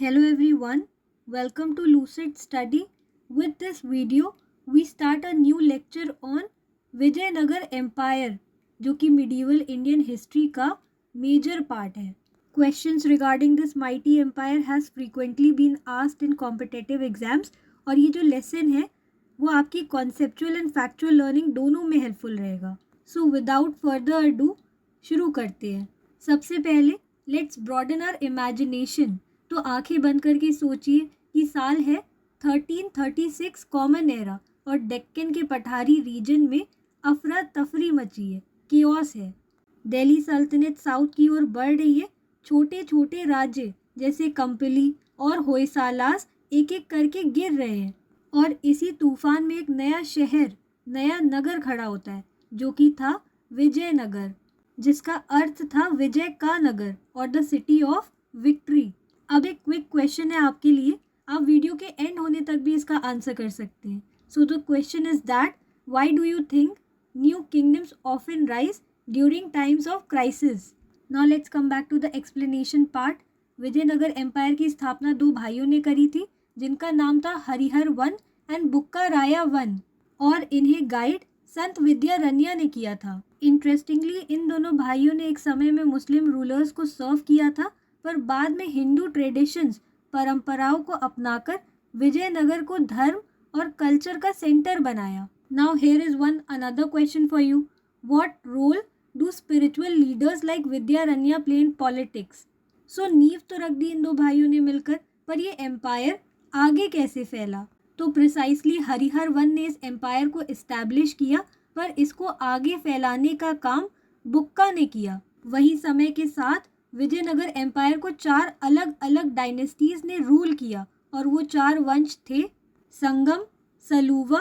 Hello everyone, welcome to Lucid Study. With this video, we start a new lecture on Vijayanagara empire जो कि medieval Indian history का major part है. Questions regarding this mighty empire has frequently been asked in competitive exams और ये जो lesson है वो आपकी conceptual and factual learning दोनों में helpful रहेगा. So without further ado, शुरू करते हैं. सबसे पहले let's broaden our imagination. तो आंखें बंद करके सोचिए कि साल है 1336 कॉमन एरा और डेक्कन के पठारी रीजन में अफरा तफरी मची है, केओस है. दिल्ली सल्तनत साउथ की ओर बढ़ रही है. छोटे छोटे राज्य जैसे कंपली और होयसालास एक एक करके गिर रहे हैं और इसी तूफान में एक नया शहर, नया नगर खड़ा होता है जो कि था विजयनगर, जिसका अर्थ था विजय का नगर और द सिटी ऑफ विक्ट्री. अब एक क्विक क्वेश्चन है आपके लिए, आप वीडियो के एंड होने तक भी इसका आंसर कर सकते हैं. So the question is that why do you think new kingdoms often rise during times of crisis. Now let's come back to the explanation part. Vijayanagara empire की स्थापना दो भाइयों ने करी थी जिनका नाम था Harihar one and Bukka Raya one और इन्हें गाइड संत विद्यारण्य ने किया था. इंटरेस्टिंगली इन दोनों भाइयों ने एक समय में मुस्लिम रूलर्स को सर्व किया था पर बाद में हिंदू ट्रेडिशंस परंपराओं को अपनाकर विजयनगर को धर्म और कल्चर का सेंटर बनाया. Now here is one another question for you. What role do spiritual leaders like Vidyaranya play in politics. So नींव तो रख दी इन दो भाइयों ने मिलकर, पर ये एम्पायर आगे कैसे फैला. तो प्रिसाइसली हरिहर वन ने इस एम्पायर को इस्टेब्लिश किया पर इसको आगे फैलाने का काम बुक्का ने किया. वही समय के साथ विजयनगर एम्पायर को 4 अलग अलग डायनेस्टीज ने रूल किया और वो 4 वंश थे संगम, सलूवा,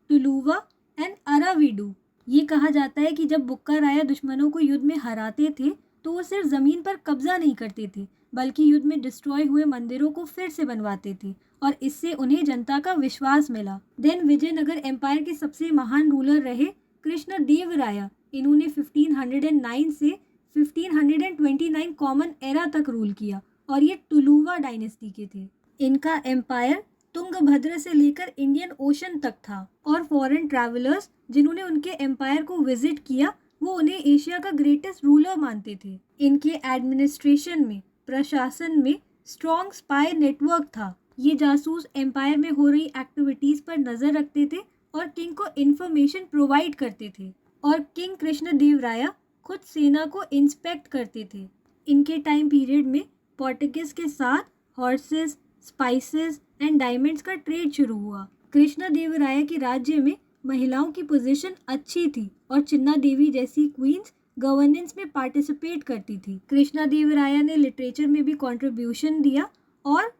टुलुवा एंड अराविडू. ये कहा जाता है कि जब बुक्का राया दुश्मनों को युद्ध में हराते थे तो वो सिर्फ ज़मीन पर कब्जा नहीं करते थे बल्कि युद्ध में डिस्ट्रॉय हुए मंदिरों को फिर से बनवाते थे और इससे उन्हें जनता का विश्वास मिला. देन विजयनगर एम्पायर के सबसे महान रूलर रहे कृष्ण देव राया. इन्होंने 1509 से 1529 कॉमन एरा तक रूल किया और ये टुलुवा डायनेस्टी के थे. इनका एम्पायर तुंगभद्र से लेकर इंडियन ओशन तक था और फॉरेन ट्रैवलर्स जिन्होंने उनके एम्पायर को विजिट किया वो उन्हें एशिया का ग्रेटेस्ट रूलर मानते थे. इनके एडमिनिस्ट्रेशन में, प्रशासन में स्ट्रॉन्ग स्पाई नेटवर्क था. ये जासूस एम्पायर में हो रही एक्टिविटीज पर नजर रखते थे और किंग को इंफॉर्मेशन प्रोवाइड करते थे और किंग कृष्ण देव राया खुद सेना को इंस्पेक्ट करते थे. इनके टाइम पीरियड में पोर्टुगीज के साथ हॉर्सेस, स्पाइसेस एंड डायमंड्स का ट्रेड शुरू हुआ. कृष्ण देव राय के राज्य में महिलाओं की पोजीशन अच्छी थी और चिन्ना देवी जैसी क्वींस गवर्नेंस में पार्टिसिपेट करती थी. कृष्ण देव राय ने लिटरेचर में भी कंट्रीब्यूशन दिया और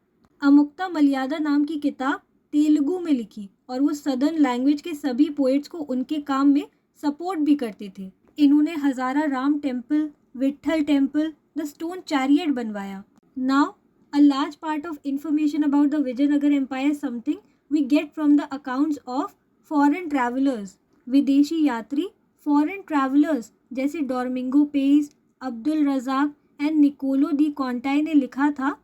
अमुक्ता मलयादा नाम की किताब तेलुगु में लिखी और वो सदर्न लैंग्वेज के सभी पोएट्स को उनके काम में सपोर्ट भी करते थे. इन्होंने Hazara Rama temple, Vitthala temple, the stone chariot बनवाया. Now a large part of information about the Vijayanagar Empire is something we get from the accounts of foreign travelers. विदेशी यात्री, foreign travelers जैसे Domingo Paes, Abdul Razzaq and Niccolo de Conti ने लिखा था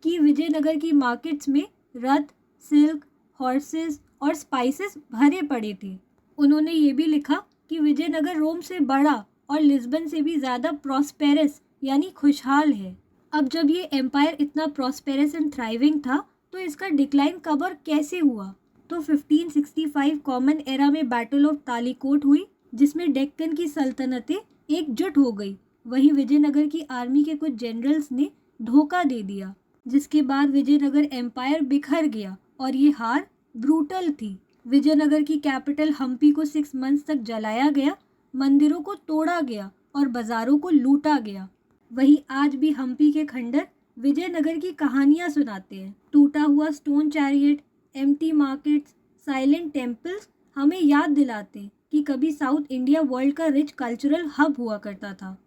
कि विजयनगर की markets में रथ, silk, horses और स्पाइसेस भरे पड़े थे. उन्होंने ये भी लिखा कि विजयनगर रोम से बड़ा और लिस्बन से भी ज़्यादा प्रॉस्पेरस यानी खुशहाल है. अब जब ये एम्पायर इतना प्रॉस्पेरस एंड थ्राइविंग था तो इसका डिक्लाइन कब और कैसे हुआ. तो 1565 कॉमन एरा में बैटल ऑफ तालीकोट हुई जिसमें डेक्कन की सल्तनतें एकजुट हो गई. वहीं विजयनगर की आर्मी के कुछ जनरल्स ने धोखा दे दिया जिसके बाद विजयनगर एम्पायर बिखर गया और ये हार ब्रूटल थी. विजयनगर की कैपिटल हम्पी को 6 मंथ्स तक जलाया गया, मंदिरों को तोड़ा गया और बाजारों को लूटा गया. वहीं आज भी हम्पी के खंडर विजयनगर की कहानियां सुनाते हैं. टूटा हुआ stone chariot, empty markets, silent temples हमें याद दिलाते हैं कि कभी साउथ इंडिया वर्ल्ड का रिच कल्चरल हब हुआ करता था.